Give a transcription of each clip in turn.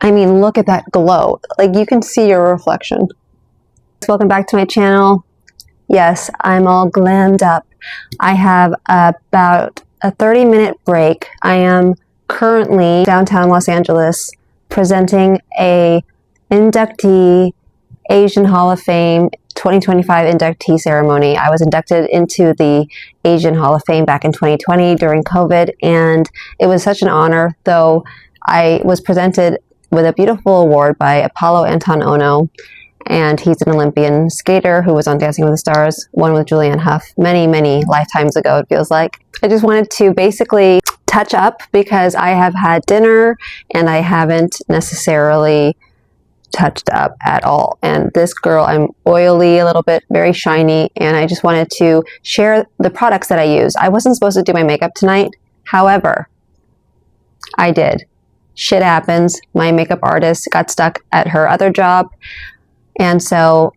I mean, look at that glow. Like, you can see your reflection. Welcome back to my channel. Yes, I'm all glammed up. I have about a 30-minute break. I am currently downtown Los Angeles presenting a inductee Asian Hall of Fame 2025 inductee ceremony. I was inducted into the Asian Hall of Fame back in 2020 during COVID, and it was such an honor, though I was presented with a beautiful award by Apollo Anton Ono, and he's an Olympian skater who was on Dancing with the Stars, won with Julianne Hough many lifetimes ago, it feels like. I just wanted to basically touch up because I have had dinner and I haven't necessarily touched up at all. And this girl, I'm oily a little bit, very shiny, and I just wanted to share the products that I use. I wasn't supposed to do my makeup tonight. However, I did. Shit happens. My makeup artist got stuck at her other job. And so,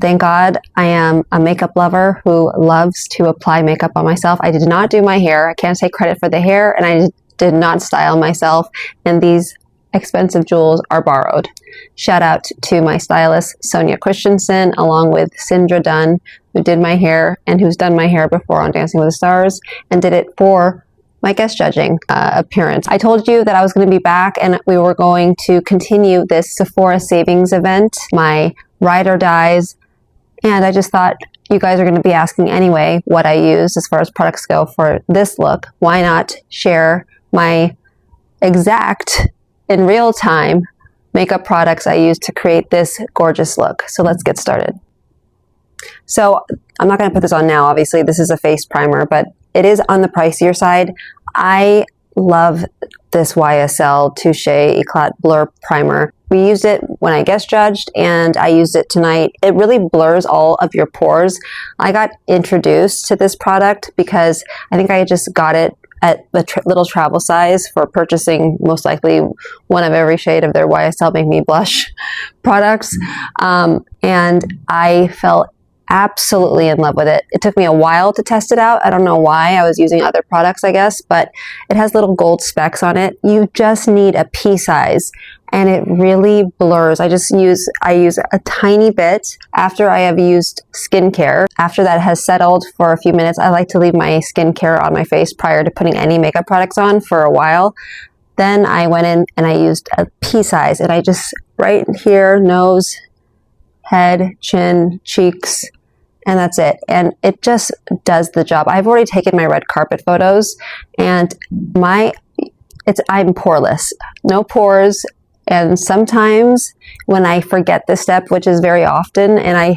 thank God, I am a makeup lover who loves to apply makeup on myself. I did not do my hair. I can't take credit for the hair, and I did not style myself. And these expensive jewels are borrowed. Shout out to my stylist, Sonia Christensen, along with Sindra Dunn, who did my hair and who's done my hair before on Dancing with the Stars and did it for my guest judging appearance. I told you that I was going to be back and we were going to continue this Sephora savings event, my ride or dies, and I just thought you guys are going to be asking anyway what I use as far as products go for this look. Why not share my exact, in real time, makeup products I use to create this gorgeous look. So let's get started. So I'm not going to put this on now, obviously. This is a face primer, but it is on the pricier side. I love this YSL Touche Eclat Blur Primer. We used it when I guest judged, and I used it tonight. It really blurs all of your pores. I got introduced to this product because I think I just got it at the little travel size for purchasing most likely one of every shade of their YSL Make Me Blush products. And I fell absolutely in love with it. It took me a while to test it out. I don't know why. I was using other products, I guess, but it has little gold specks on it. You just need a pea size and it really blurs. I use a tiny bit after I have used skincare. After that has settled for a few minutes, I like to leave my skincare on my face prior to putting any makeup products on for a while. Then I went in and I used a pea size, and I just, right here, nose, head, chin, cheeks, and that's it. And it just does the job. I've already taken my red carpet photos, and I'm poreless, no pores. And sometimes when I forget this step, which is very often, and I,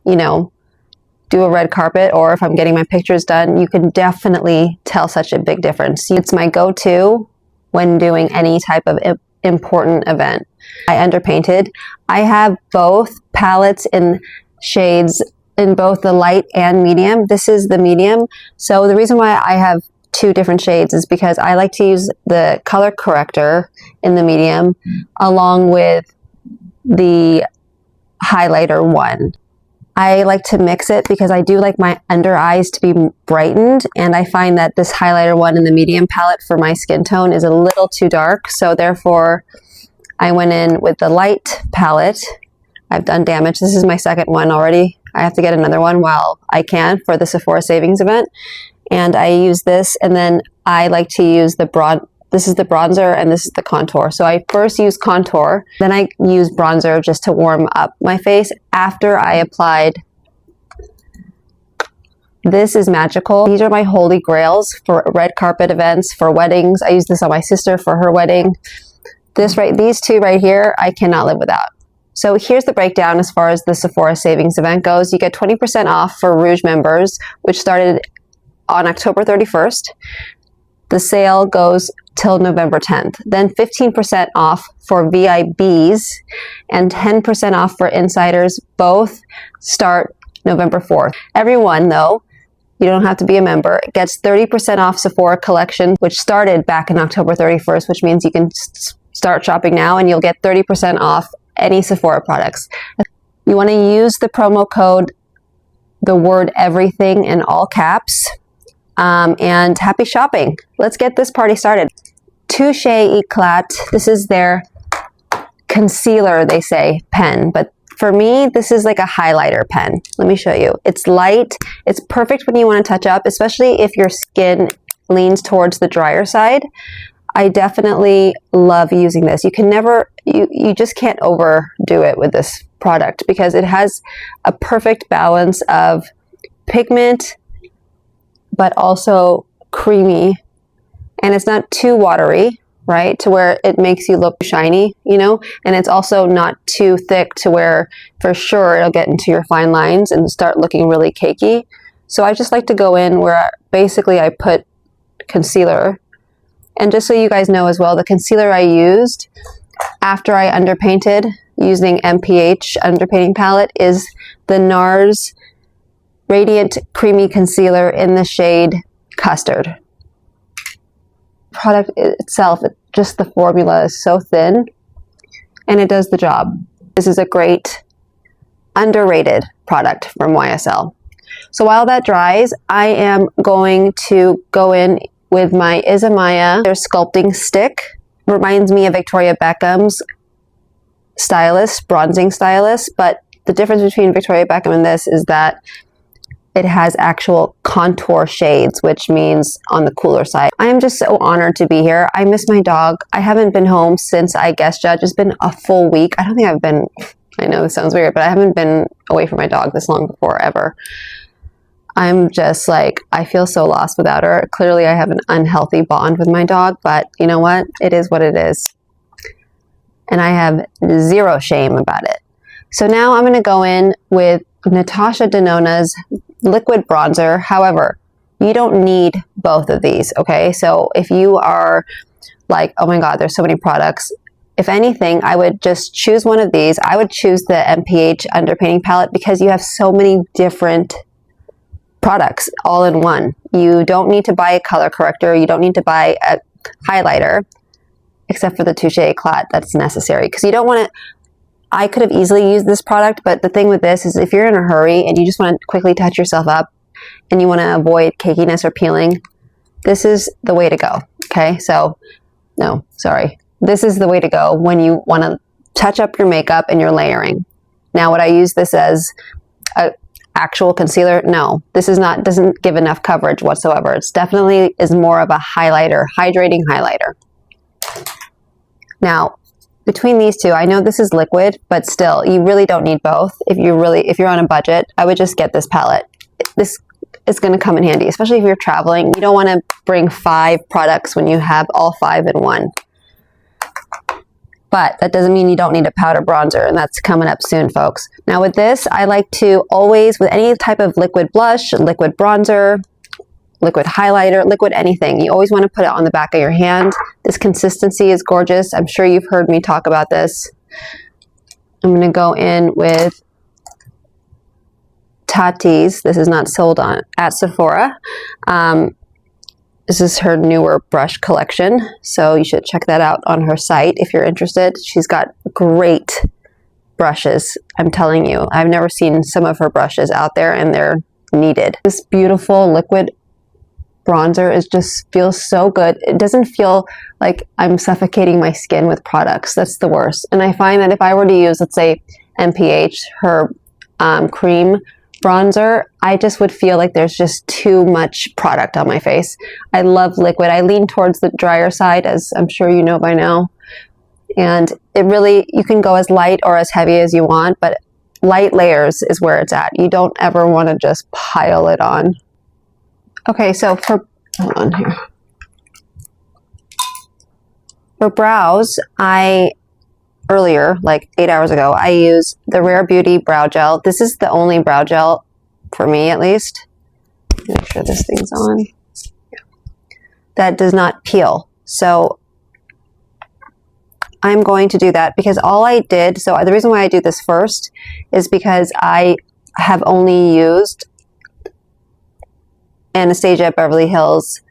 do a red carpet, or if I'm getting my pictures done, you can definitely tell such a big difference. It's my go-to when doing any type of important event. I underpainted. I have both palettes in shades in both the light and medium. This is the medium. So the reason why I have two different shades is because I like to use the color corrector in the medium along with the highlighter one. I like to mix it because I do like my under eyes to be brightened, and I find that this highlighter one in the medium palette for my skin tone is a little too dark, so therefore I went in with the light palette. I've done damage. This is my second one already. I have to get another one while I can for the Sephora savings event. And I use this, and then I like to use this is the bronzer and this is the contour. So I first use contour, then I use bronzer just to warm up my face after I applied. This is magical. These are my holy grails for red carpet events, for weddings. I used this on my sister for her wedding. These two right here, I cannot live without. So here's the breakdown as far as the Sephora savings event goes. You get 20% off for Rouge members, which started on October 31st. The sale goes till November 10th. Then 15% off for VIBs and 10% off for insiders. Both start November 4th. Everyone, though, you don't have to be a member, gets 30% off Sephora collection, which started back in October 31st, which means you can start shopping now and you'll get 30% off any Sephora products. You want to use the promo code, the word everything in all caps, and happy shopping. Let's get this party started. Touche Eclat, this is their concealer, they say, pen, but for me, this is like a highlighter pen. Let me show you. It's light. It's perfect when you want to touch up, especially if your skin leans towards the drier side. I definitely love using this. You can never, you just can't overdo it with this product because it has a perfect balance of pigment, but also creamy, and it's not too watery, right, to where it makes you look shiny, you know, and it's also not too thick to where for sure it'll get into your fine lines and start looking really cakey. So I just like to go in where basically I put concealer. And just so you guys know as well, the concealer I used after I underpainted using MPH underpainting palette is the NARS Radiant Creamy Concealer in the shade Custard. Product itself, just the formula is so thin and it does the job. This is a great underrated product from YSL. So while that dries, I am going to go in with my Izamaya, their sculpting stick. Reminds me of Victoria Beckham's stylist, bronzing stylist, but the difference between Victoria Beckham and this is that it has actual contour shades, which means on the cooler side. I am just so honored to be here. I miss my dog. I haven't been home since I guest judge. It's been a full week. I don't think I've been, I know this sounds weird, but I haven't been away from my dog this long before, ever. I'm just like, I feel so lost without her. Clearly I have an unhealthy bond with my dog, but you know what? It is what it is. And I have zero shame about it. So now I'm gonna go in with Natasha Denona's liquid bronzer. However, you don't need both of these, okay? So if you are like, oh my God, there's so many products. If anything, I would just choose one of these. I would choose the MPH underpainting palette because you have so many different products all in one. You don't need to buy a color corrector. You don't need to buy a highlighter, except for the Touche Eclat that's necessary because you don't want to. I could have easily used this product, but the thing with this is if you're in a hurry and you just want to quickly touch yourself up and you want to avoid cakiness or peeling, this is the way to go. Okay, so no, sorry. This is the way to go when you want to touch up your makeup and you're layering. Now, would I use this as a actual concealer? No, this is not, doesn't give enough coverage whatsoever. It's definitely is more of a highlighter, hydrating highlighter. Now, between these two, I know this is liquid, but still, you really don't need both. If you're on a budget, I would just get this palette. This is going to come in handy, especially if you're traveling. You don't want to bring 5 products when you have all 5 in one. But that doesn't mean you don't need a powder bronzer, and that's coming up soon, folks. Now with this, I like to always, with any type of liquid blush, liquid bronzer, liquid highlighter, liquid anything, you always want to put it on the back of your hand. This consistency is gorgeous. I'm sure you've heard me talk about this. I'm going to go in with Tati's. This is not sold on at Sephora. This is her newer brush collection, so you should check that out on her site if you're interested. She's got great brushes, I'm telling you. I've never seen some of her brushes out there, and they're needed. This beautiful liquid bronzer just feels so good. It doesn't feel like I'm suffocating my skin with products. That's the worst. And I find that if I were to use, let's say, MPH, her cream bronzer, I just would feel like there's just too much product on my face. I love liquid. I lean towards the drier side, as I'm sure you know by now. And it really, you can go as light or as heavy as you want, but light layers is where it's at. You don't ever want to just pile it on. Okay, so hold on here. For brows, earlier, like 8 hours ago, I used the Rare Beauty Brow Gel. This is the only brow gel, for me at least. Make sure this thing's on. Yeah. That does not peel. So I'm going to do that because all I did, so the reason why I do this first is because I have only used Anastasia Beverly Hills.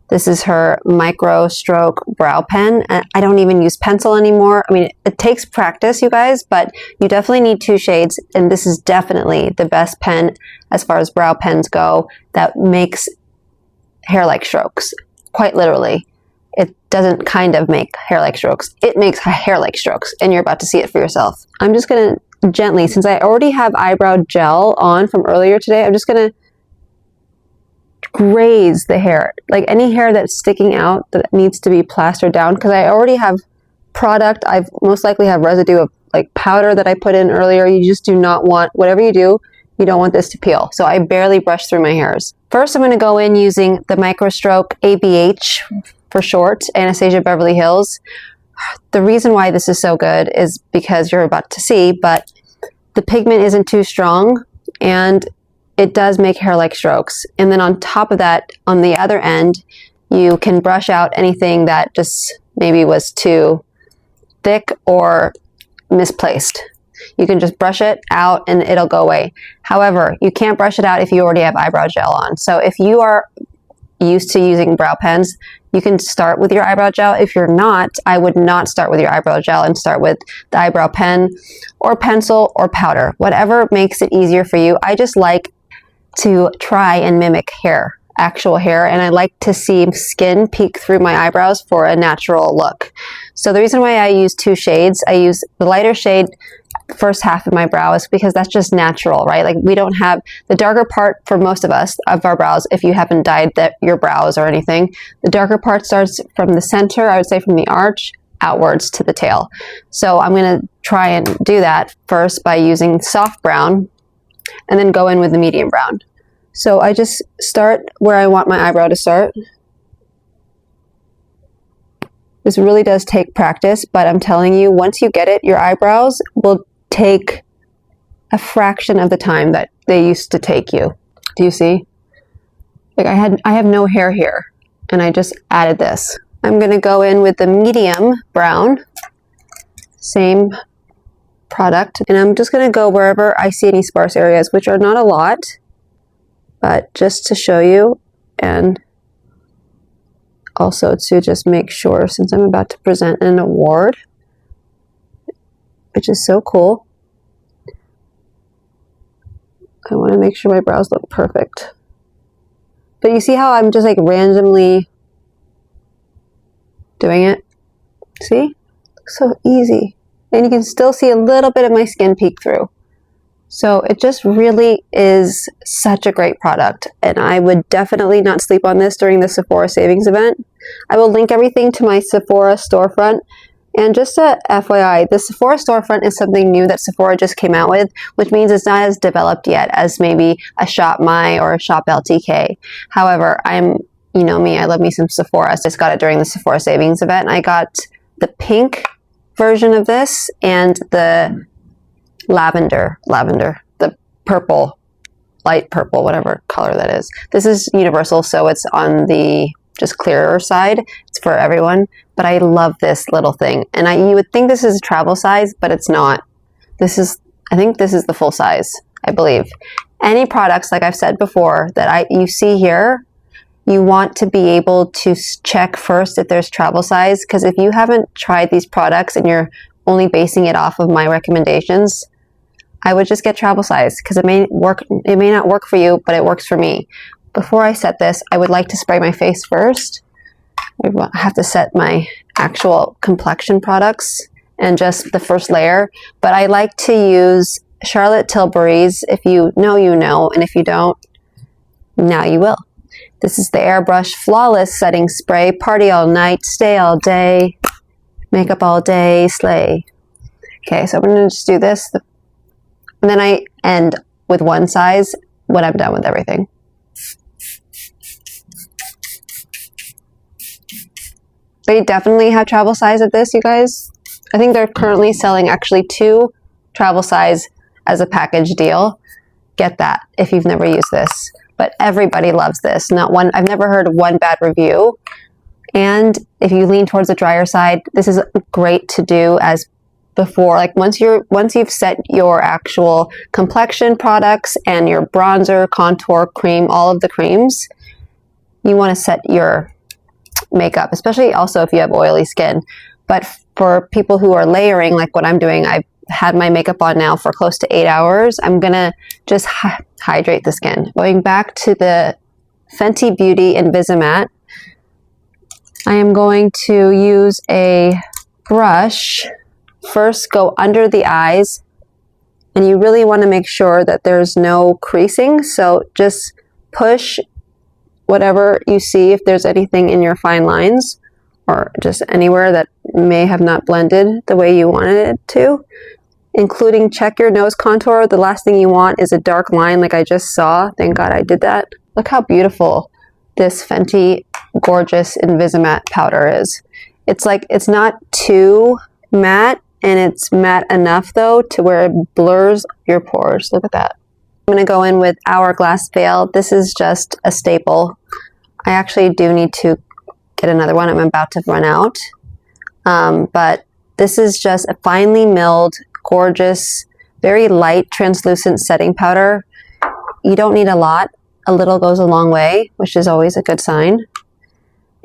This is her micro stroke brow pen. And I don't even use pencil anymore. I mean, it takes practice, you guys, but you definitely need 2 shades. And this is definitely the best pen as far as brow pens go that makes hair-like strokes, quite literally. it doesn't kind of make hair-like strokes. It makes hair-like strokes, and you're about to see it for yourself. I'm just going to gently, since I already have eyebrow gel on from earlier today, I'm just going to graze the hair, like any hair that's sticking out that needs to be plastered down, because I already have product. I've most likely have residue of like powder that I put in earlier. You just do not want, whatever you do, you don't want this to peel. So I barely brush through my hairs. First, I'm going to go in using the Micro Stroke ABH for short, Anastasia Beverly Hills. The reason why this is so good is because you're about to see, but the pigment isn't too strong and it does make hair-like strokes. And then on top of that, on the other end, you can brush out anything that just maybe was too thick or misplaced. You can just brush it out and it'll go away. However, you can't brush it out if you already have eyebrow gel on. So if you are used to using brow pens, you can start with your eyebrow gel. If you're not, I would not start with your eyebrow gel and start with the eyebrow pen or pencil or powder, whatever makes it easier for you. I just like to try and mimic hair, actual hair, and I like to see skin peek through my eyebrows for a natural look. So the reason why I use two shades, I use the lighter shade first half of my brow is because that's just natural, right? Like we don't have the darker part for most of us of our brows. If you haven't dyed your brows or anything, the darker part starts from the center, I would say from the arch outwards to the tail. So I'm going to try and do that first by using soft brown and then go in with the medium brown. So I just start where I want my eyebrow to start. This really does take practice, but I'm telling you, once you get it, your eyebrows will take a fraction of the time that they used to take you. Do you see? Like I have no hair here, and I just added this. I'm going to go in with the medium brown, same product, and I'm just going to go wherever I see any sparse areas, which are not a lot, but just to show you, and also to just make sure, since I'm about to present an award, which is so cool, I want to make sure my brows look perfect. But you see how I'm just like randomly doing it? See? So easy. And you can still see a little bit of my skin peek through. So it just really is such a great product, and I would definitely not sleep on this during the Sephora savings event. I will link everything to my Sephora storefront, and just a FYI, the Sephora storefront is something new that Sephora just came out with, which means it's not as developed yet as maybe a Shop My or a Shop LTK. However, you know me, I love me some Sephora. I just got it during the Sephora savings event. I got the pink version of this and the lavender, the purple, light purple, whatever color that is. This is universal, so it's on the just clearer side. It's for everyone, but I love this little thing. And you would think this is a travel size, but it's not. I think this is the full size, I believe. Any products, like I've said before, that you see here, you want to be able to check first if there's travel size, because if you haven't tried these products and you're only basing it off of my recommendations, I would just get travel size, because it may not work for you, but it works for me. Before I set this, I would like to spray my face first. I have to set my actual complexion products and just the first layer, but I like to use Charlotte Tilbury's. If you know, you know, and if you don't, now you will. This is the Airbrush Flawless Setting Spray. Party all night, stay all day, makeup all day, slay. Okay, so I'm going to just do this, and then I end with one size when I'm done with everything. They definitely have travel size of this, you guys. I think they're currently selling actually 2 travel size as a package deal. Get that if you've never used this. But everybody loves this. I've never heard of one bad review. And if you lean towards the drier side, this is great to do as before. Like once you've set your actual complexion products and your bronzer, contour, cream, all of the creams, you want to set your makeup, especially also if you have oily skin. But for people who are layering, like what I'm doing, I've had my makeup on now for close to 8 hours. I'm gonna just hydrate the skin. Going back to the Fenty Beauty Invisimatte, I am going to use a brush. First, go under the eyes, and you really want to make sure that there's no creasing. So just push whatever you see, if there's anything in your fine lines or just anywhere that may have not blended the way you wanted it to, including check your nose contour. The last thing you want is a dark line like I just saw. Thank God I did that. Look how beautiful this Fenty Gorgeous Invisimatte powder is. It's like, it's not too matte, and it's matte enough though to where it blurs your pores. Look at that. I'm going to go in with Hourglass Veil. This is just a staple. I actually do need to get another one. I'm about to run out. But this is just a finely milled, gorgeous, very light, translucent setting powder. You don't need a lot. A little goes a long way, which is always a good sign.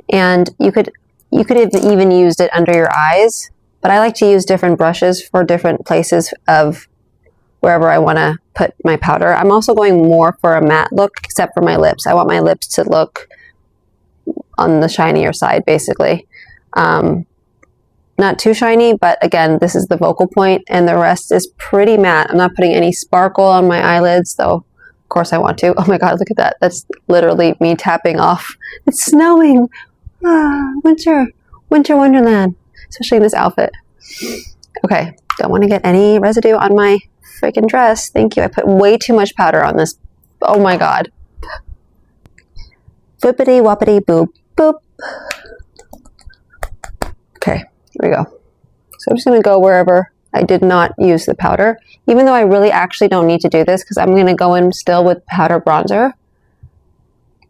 And you could have even used it under your eyes, but I like to use different brushes for different places of wherever I want to put my powder. I'm also going more for a matte look, except for my lips. I want my lips to look on the shinier side, basically. Not too shiny, but again, this is the focal point, and the rest is pretty matte. I'm not putting any sparkle on my eyelids, though of course I want to. Oh my God, look at that. That's literally me tapping off. It's snowing. Winter wonderland, especially in this outfit. Okay, don't want to get any residue on my freaking dress. Thank you. I put way too much powder on this. Oh my God. Boopity whoppity boop boop. Okay, here we go. So I'm just going to go wherever I did not use the powder, even though I really actually don't need to do this because I'm going to go in still with powder bronzer.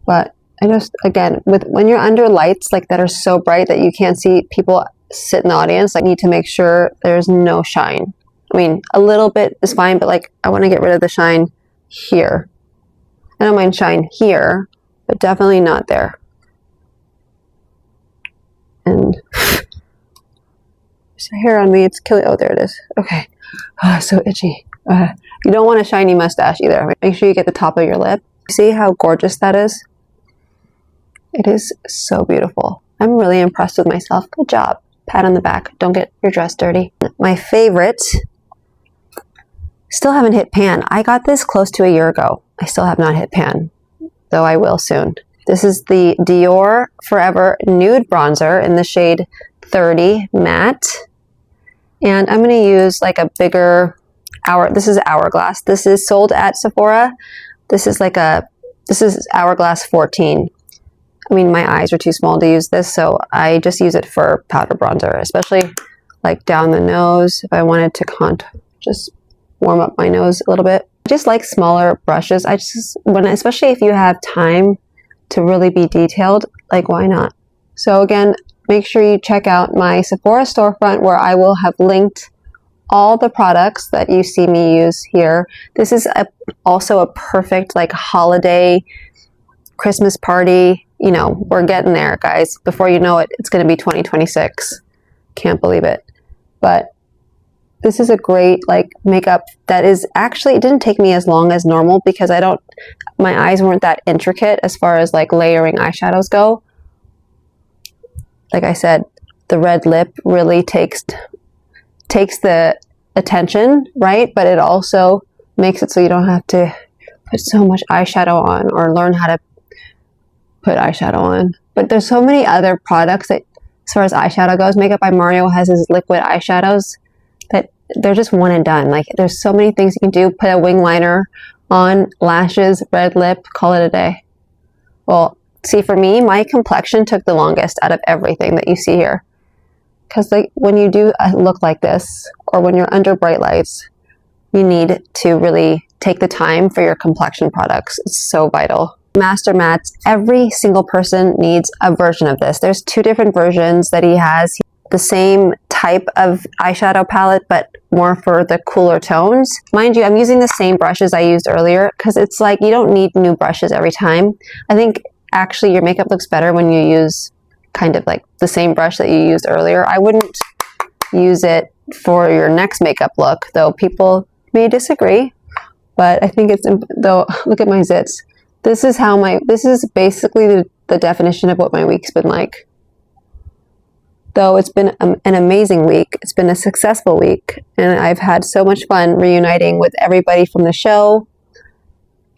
But I just, again, when you're under lights like that are so bright that you can't see people sit in the audience, I need to make sure there's no shine. I mean, a little bit is fine, but like I want to get rid of the shine here. I don't mind shine here, but definitely not there. And there's a hair on me. It's killing. Oh, there it is. Okay. Oh, so itchy. You don't want a shiny mustache either. Make sure you get the top of your lip. See how gorgeous that is? It is so beautiful. I'm really impressed with myself. Good job. Pat on the back. Don't get your dress dirty. My favorite. Still haven't hit pan. I got this close to a year ago. I still have not hit pan, though I will soon. This is the Dior Forever Nude Bronzer in the shade 30 Matte. And I'm going to use like a bigger this is Hourglass. This is sold at Sephora. This is Hourglass 14. I mean, my eyes are too small to use this, so I just use it for powder bronzer, especially like down the nose. If I wanted to just warm up my nose a little bit. I just like smaller brushes. Especially if you have time to really be detailed, like why not? So again, make sure you check out my Sephora storefront where I will have linked all the products that you see me use here. This is also a perfect like holiday, Christmas party. You know, we're getting there, guys. Before you know it, it's going to be 2026. Can't believe it. But this is a great like makeup that is actually, it didn't take me as long as normal because my eyes weren't that intricate as far as like layering eyeshadows go. Like I said, the red lip really takes the attention, right? But it also makes it so you don't have to put so much eyeshadow on or learn how to put eyeshadow on. But there's so many other products that, as far as eyeshadow goes, Makeup by Mario has his liquid eyeshadows that they're just one and done. Like there's so many things you can do. Put a wing liner on, lashes, red lip, call it a day. Well, see, for me, my complexion took the longest out of everything that you see here. Because like when you do a look like this, or when you're under bright lights, you need to really take the time for your complexion products. It's so vital. Master Mattes, every single person needs a version of this. There's 2 different versions that he has. The same type of eyeshadow palette, but more for the cooler tones. Mind you, I'm using the same brushes I used earlier because it's like you don't need new brushes every time. I think actually your makeup looks better when you use kind of like the same brush that you used earlier. I wouldn't use it for your next makeup look, though people may disagree. But I think though, look at my zits. This is basically the definition of what my week's been like. though it's been an amazing week. It's been a successful week, and I've had so much fun reuniting with everybody from the show,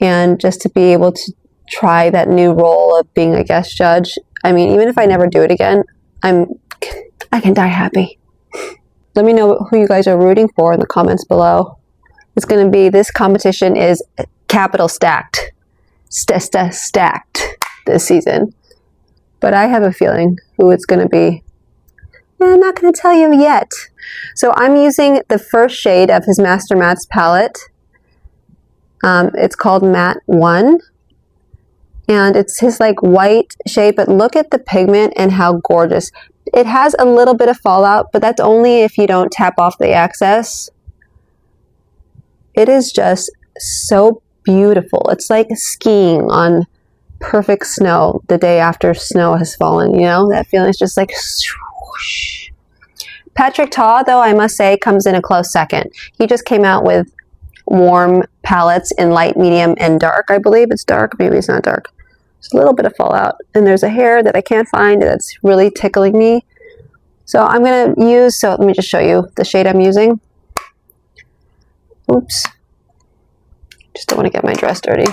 and just to be able to try that new role of being a guest judge. I mean, even if I never do it again, I can die happy. Let me know who you guys are rooting for in the comments below. It's going to be, this competition is capital stacked. Stacked this season. But I have a feeling who it's going to be. I'm not going to tell you yet. So I'm using the first shade of his Master Mattes palette. It's called Matte 1. And it's his like white shade, but look at the pigment and how gorgeous. It has a little bit of fallout, but that's only if you don't tap off the excess. It is just so beautiful. It's like skiing on perfect snow the day after snow has fallen, you know? That feeling is just like swoosh. Patrick Ta, though, I must say, comes in a close second. He just came out with warm palettes in light, medium, and dark. I believe it's dark. Maybe it's not dark. There's a little bit of fallout. And there's a hair that I can't find that's really tickling me. So I'm going to use, so let me just show you the shade I'm using. Oops. Just don't want to get my dress dirty.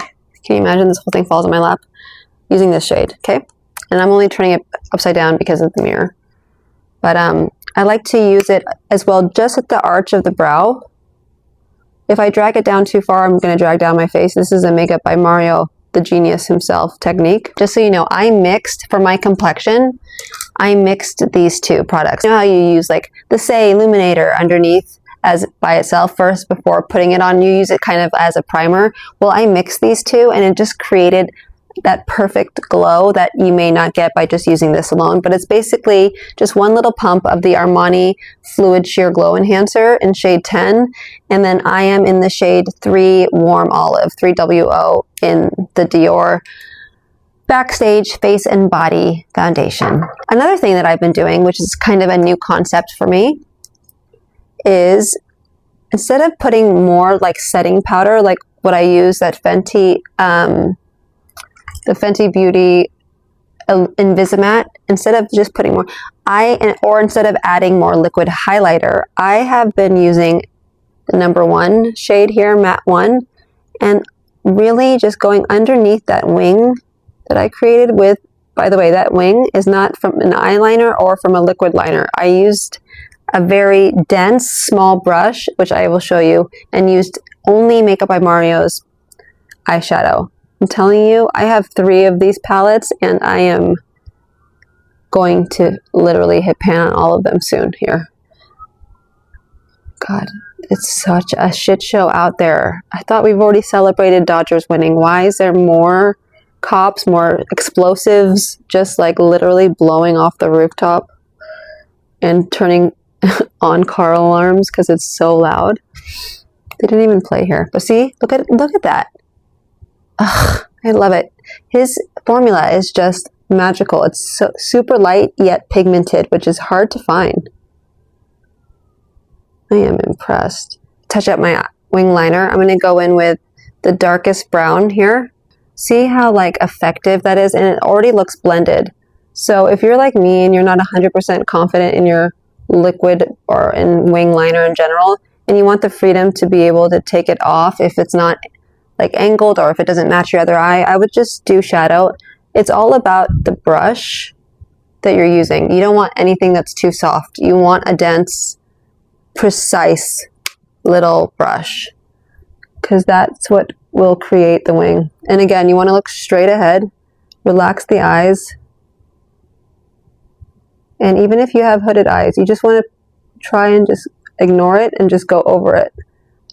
Can you imagine this whole thing falls on my lap? Using this shade, okay? And I'm only turning it upside down because of the mirror. But I like to use it as well just at the arch of the brow. If I drag it down too far, I'm going to drag down my face. This is a makeup by Mario, the genius himself, technique. Just so you know, I mixed, for my complexion, I mixed these two products. You know how you use like the Say Illuminator underneath as by itself first before putting it on? You use it kind of as a primer. Well, I mixed these two and it just created that perfect glow that you may not get by just using this alone. But it's basically just one little pump of the Armani Fluid Sheer Glow Enhancer in shade 10. And then I am in the shade 3 Warm Olive, 3WO, in the Dior Backstage Face and Body Foundation. Another thing that I've been doing, which is kind of a new concept for me, is instead of putting more like setting powder, like what I use, that Fenty, the Fenty Beauty Invisimatte, instead of just putting more, or instead of adding more liquid highlighter, I have been using the number 1 shade here, Matte 1, and really just going underneath that wing that I created with, by the way, that wing is not from an eyeliner or from a liquid liner. I used a very dense, small brush, which I will show you, and used only Makeup by Mario's eyeshadow. I'm telling you, I have 3 of these palettes, and I am going to literally hit pan on all of them soon here. God, it's such a shit show out there. I thought we've already celebrated Dodgers winning. Why is there more cops, more explosives, just like literally blowing off the rooftop and turning on car alarms because it's so loud? They didn't even play here. But see, look at that. Ugh, I love it. His formula is just magical. It's so super light yet pigmented, which is hard to find. I am impressed. Touch up my wing liner. I'm going to go in with the darkest brown here. See how like effective that is? And it already looks blended. So if you're like me and you're not 100% confident in your liquid or in wing liner in general, and you want the freedom to be able to take it off if it's not like angled or if it doesn't match your other eye, I would just do shadow. It's all about the brush that you're using. You don't want anything that's too soft. You want a dense, precise little brush, because that's what will create the wing. And again, you want to look straight ahead, relax the eyes. And even if you have hooded eyes, you just want to try and just ignore it and just go over it.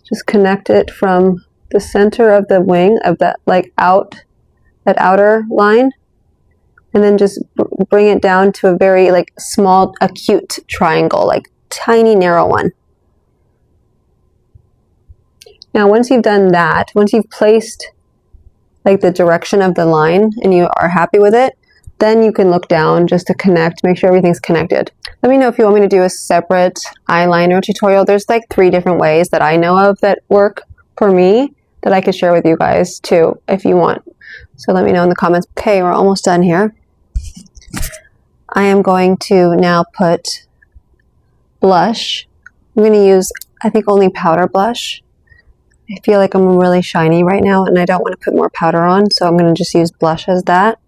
Just connect it from the center of the wing, of that like that outer line, and then just bring it down to a very like small acute triangle, like tiny narrow one. Now once you've done that, once you've placed like the direction of the line and you are happy with it, then you can look down just to connect, make sure everything's connected. Let me know if you want me to do a separate eyeliner tutorial. There's like 3 different ways that I know of that work for me that I could share with you guys too, if you want. So let me know in the comments. Okay, we're almost done here. I am going to now put blush. I'm going to use, I think, only powder blush. I feel like I'm really shiny right now and I don't want to put more powder on, so I'm going to just use blush as that.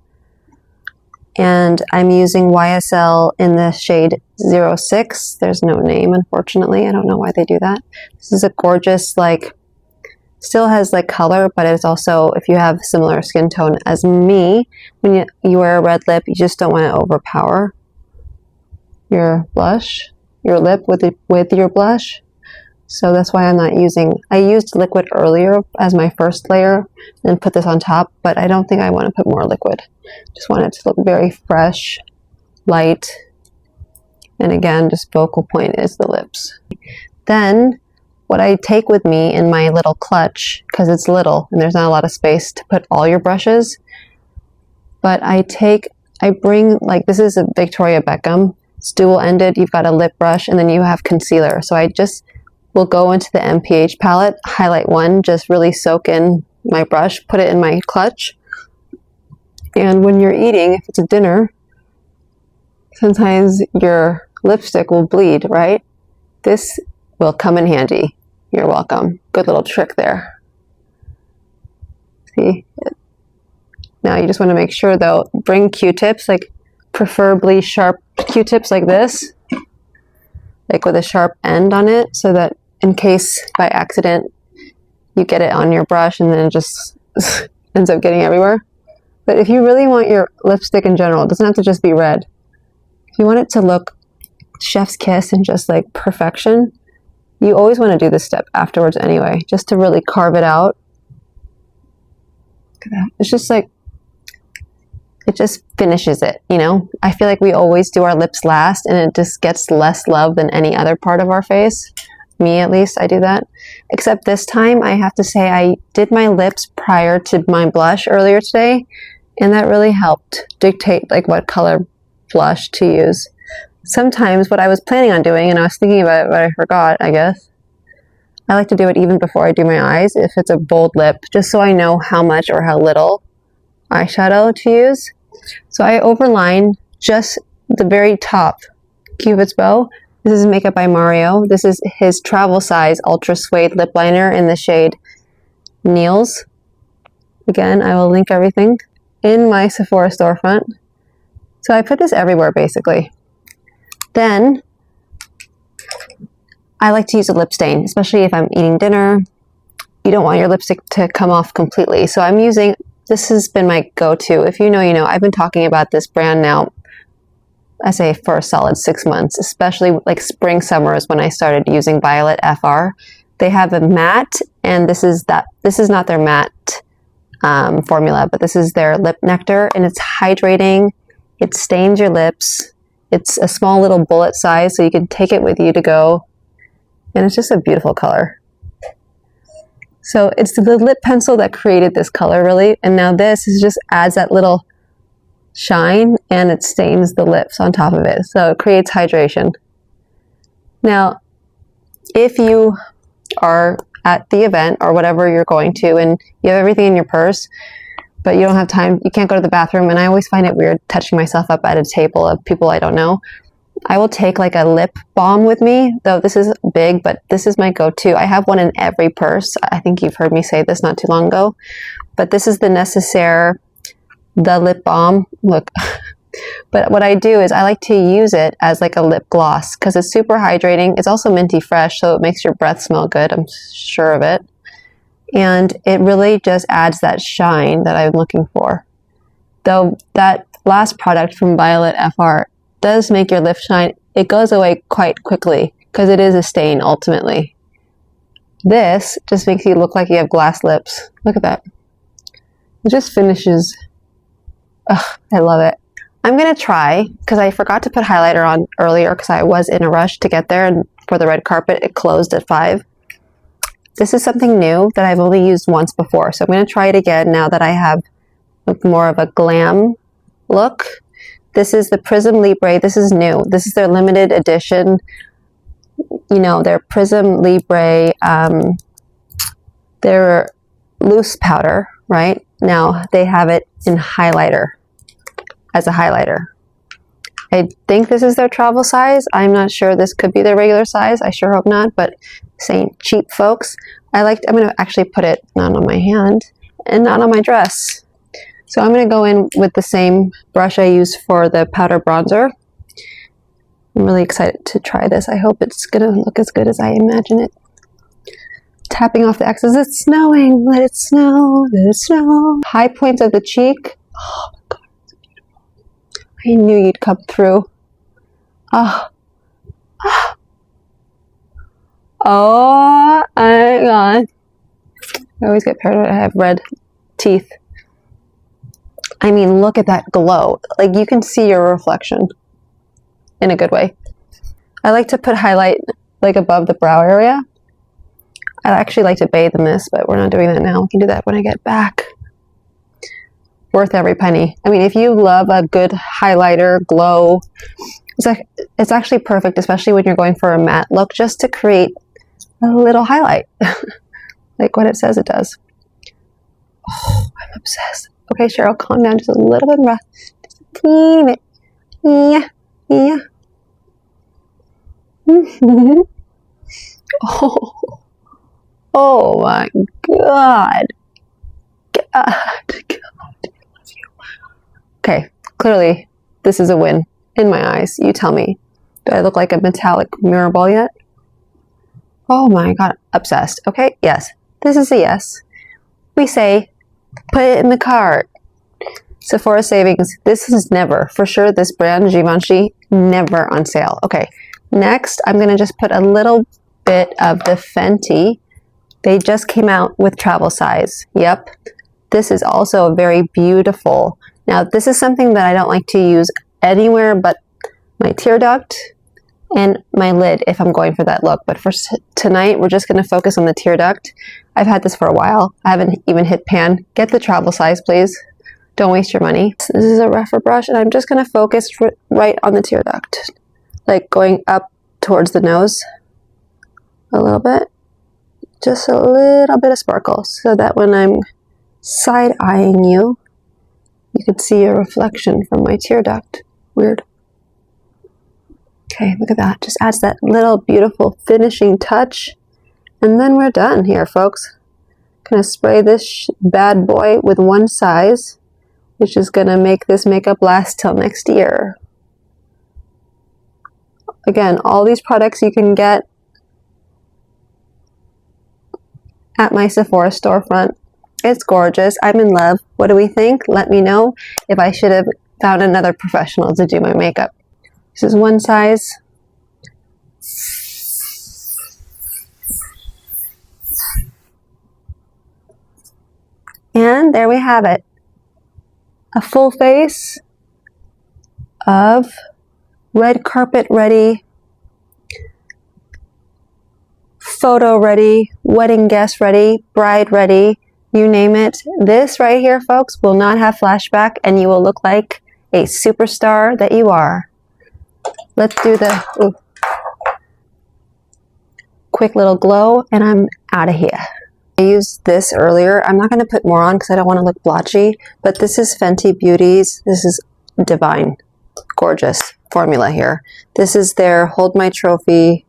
And I'm using YSL in the shade 06. There's no name, unfortunately. I don't know why they do that. This is a gorgeous, like, still has like color, but it's also, if you have similar skin tone as me, when you wear a red lip, you just don't want to overpower your blush, your lip with your blush. So that's why I'm not using, I used liquid earlier as my first layer and put this on top, but I don't think I want to put more liquid. Just want it to look very fresh, light, and again, just focal point is the lips. Then what I take with me in my little clutch, because it's little and there's not a lot of space to put all your brushes, but I bring, like, this is a Victoria Beckham. It's dual-ended. You've got a lip brush and then you have concealer. So I just will go into the MPH palette, highlight one, just really soak in my brush, put it in my clutch. And when you're eating, if it's a dinner, sometimes your lipstick will bleed, right? This will come in handy. You're welcome. Good little trick there. See? Now you just want to make sure though, bring Q-tips, like preferably sharp Q-tips like this, like with a sharp end on it, so that in case by accident you get it on your brush and then it just ends up getting everywhere. But if you really want your lipstick in general, it doesn't have to just be red. If you want it to look chef's kiss and just like perfection, you always want to do this step afterwards anyway, just to really carve it out. Look at that. It's just like, it just finishes it, you know? I feel like we always do our lips last and it just gets less love than any other part of our face. Me, at least, I do that. Except this time, I have to say I did my lips prior to my blush earlier today, and that really helped dictate like what color blush to use. Sometimes what I was planning on doing, and I was thinking about it, but I forgot, I guess, I like to do it even before I do my eyes, if it's a bold lip, just so I know how much or how little eyeshadow to use. So I overline just the very top Cupid's bow. This is Makeup by Mario. This is his travel size ultra suede lip liner in the shade Niels. Again, I will link everything in my Sephora storefront. So I put this everywhere basically. Then I like to use a lip stain, especially if I'm eating dinner. You don't want your lipstick to come off completely. So I'm using, this has been my go-to. If you know, you know. I've been talking about this brand now, I say for a solid 6 months, especially like spring, summer is when I started using Violet FR. They have a matte, and this is not their matte formula, but this is their lip nectar, and it's hydrating. It stains your lips. It's a small little bullet size, so you can take it with you to go, and it's just a beautiful color. So it's the lip pencil that created this color, really, and now this is just adds that little shine, and it stains the lips on top of it, so it creates hydration. Now, if you are at the event or whatever you're going to and you have everything in your purse, but you don't have time, you can't go to the bathroom, and I always find it weird touching myself up at a table of people I don't know, I will take like a lip balm with me, though this is big, but this is my go-to. I have one in every purse. I think you've heard me say this not too long ago, but this is the Necessaire, the lip balm. Look. But what I do is I like to use it as like a lip gloss because it's super hydrating. It's also minty fresh, so it makes your breath smell good. I'm sure of it. And it really just adds that shine that I'm looking for. Though that last product from Violet FR does make your lips shine, it goes away quite quickly because it is a stain ultimately. This just makes you look like you have glass lips. Look at that. It just finishes. Ugh, I love it. I'm going to try, because I forgot to put highlighter on earlier because I was in a rush to get there, and for the red carpet it closed at 5. This is something new that I've only used once before, so I'm going to try it again now that I have more of a glam look. This is the Prism Libre. This is new. This is their limited edition, you know, their Prism Libre, their loose powder, right? Now they have it in highlighter, as a highlighter. I think this is their travel size. I'm not sure. This could be their regular size. I sure hope not, but saying cheap folks. I'm going to actually put it not on my hand and not on my dress. So I'm going to go in with the same brush I used for the powder bronzer. I'm really excited to try this. I hope it's going to look as good as I imagine it. Tapping off the excess. It's snowing. Let it snow. Let it snow. High points of the cheek. Oh my God, it's beautiful. I knew you'd come through. Oh. Oh. Oh my God. I always get paranoid. I have red teeth. I mean, look at that glow. Like, you can see your reflection in a good way. I like to put highlight like above the brow area. I actually like to bathe in this, but we're not doing that now. We can do that when I get back. Worth every penny. I mean, if you love a good highlighter glow, it's actually perfect, especially when you're going for a matte look, just to create a little highlight, like what it says it does. Oh, I'm obsessed. Okay, Cheryl, calm down just a little bit rough. Just a teeny bit. Yeah, yeah. Oh my God. God. Okay, clearly this is a win in my eyes. You tell me. Do I look like a metallic mirror ball yet? Oh my God, obsessed. Okay, yes, this is a yes. We say, put it in the cart. Sephora savings. This is never, for sure, this brand, Givenchy, never on sale. Okay, next, I'm going to just put a little bit of the Fenty. They just came out with travel size. Yep, this is also very beautiful. Now, this is something that I don't like to use anywhere but my tear duct and my lid if I'm going for that look. But for tonight, we're just going to focus on the tear duct. I've had this for a while. I haven't even hit pan. Get the travel size, please. Don't waste your money. This is a rougher brush, and I'm just going to focus right on the tear duct, like going up towards the nose a little bit. Just a little bit of sparkle, so that when I'm side-eyeing you, you can see a reflection from my tear duct. Weird. Okay, look at that. Just adds that little beautiful finishing touch. And then we're done here, folks. Gonna spray this bad boy with one size, which is gonna make this makeup last till next year. Again, all these products you can get at my Sephora storefront. It's gorgeous. I'm in love. What do we think? Let me know if I should have found another professional to do my makeup. This is one size. And there we have it. A full face of red carpet ready, photo ready, wedding guest ready, bride ready, you name it. This right here, folks, will not have flashback, and you will look like a superstar that you are. Let's do the quick little glow, and I'm out of here. I used this earlier. I'm not going to put more on because I don't want to look blotchy, but this is Fenty Beauty's. This is divine, gorgeous formula here. This is their Hold My Trophy.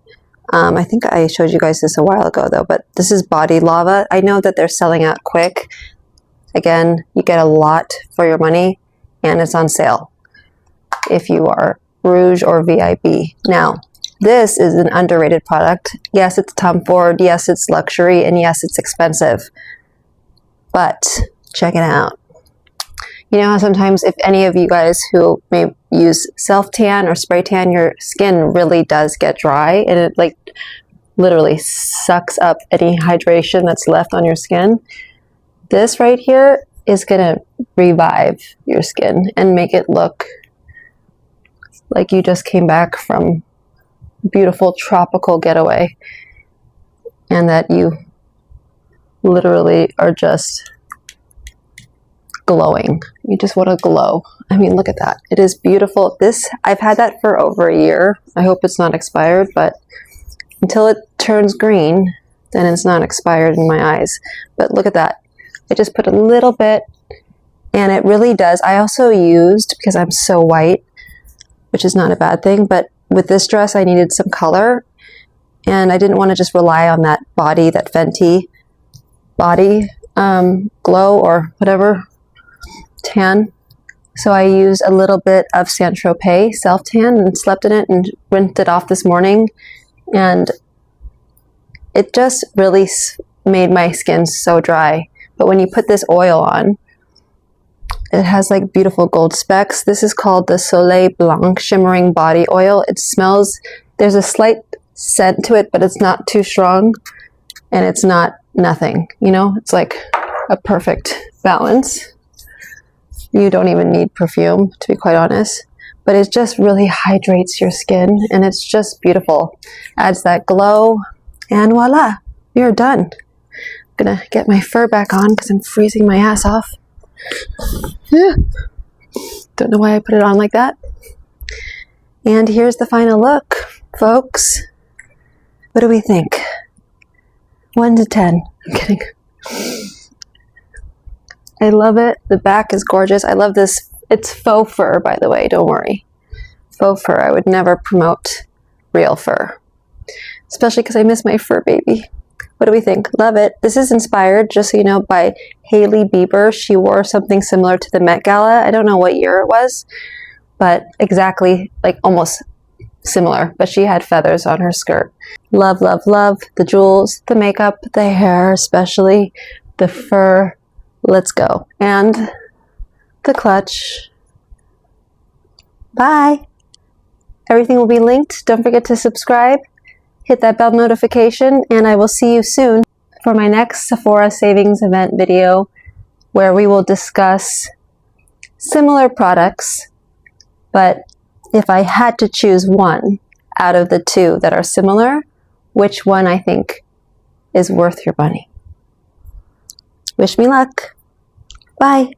I think I showed you guys this a while ago though, but this is Body Lava. I know that they're selling out quick. Again, you get a lot for your money, and it's on sale if you are Rouge or VIP. Now, this is an underrated product. Yes, it's Tom Ford. Yes, it's luxury. And yes, it's expensive. But check it out. You know how sometimes if any of you guys who may use self-tan or spray tan, your skin really does get dry, and it like literally sucks up any hydration that's left on your skin. This right here is going to revive your skin and make it look like you just came back from a beautiful tropical getaway, and that you literally are just glowing. You just want to glow. I mean, look at that. It is beautiful. This, I've had that for over a year. I hope it's not expired, but until it turns green, then it's not expired in my eyes. But look at that. I just put a little bit, and it really does. I also used, because I'm so white, which is not a bad thing, but with this dress I needed some color, and I didn't want to just rely on that Fenty body glow or whatever, tan. So I used a little bit of Saint Tropez self tan and slept in it and rinsed it off this morning, and it just really made my skin so dry. But when you put this oil on, it has like beautiful gold specks. This is called the Soleil Blanc Shimmering Body Oil. It smells, there's a slight scent to it, but it's not too strong, and it's not nothing, you know? It's like a perfect balance. You don't even need perfume, to be quite honest, but it just really hydrates your skin, and it's just beautiful. Adds that glow, and voila, you're done. I'm gonna get my fur back on because I'm freezing my ass off. Yeah. Don't know why I put it on like that. And here's the final look, folks. What do we think? 1 to 10. I'm kidding. I love it. The back is gorgeous. I love this. It's faux fur, by the way. Don't worry. Faux fur. I would never promote real fur, especially because I miss my fur baby. What do we think? Love it. This is inspired, just so you know, by Hailey Bieber. She wore something similar to the Met Gala. I don't know what year it was, but exactly, like almost similar, but she had feathers on her skirt. Love, love, love the jewels, the makeup, the hair, especially the fur. Let's go. And the clutch. Bye. Everything will be linked. Don't forget to subscribe. Hit that bell notification, and I will see you soon for my next Sephora savings event video, where we will discuss similar products, but if I had to choose one out of the two that are similar, which one I think is worth your money. Wish me luck. Bye.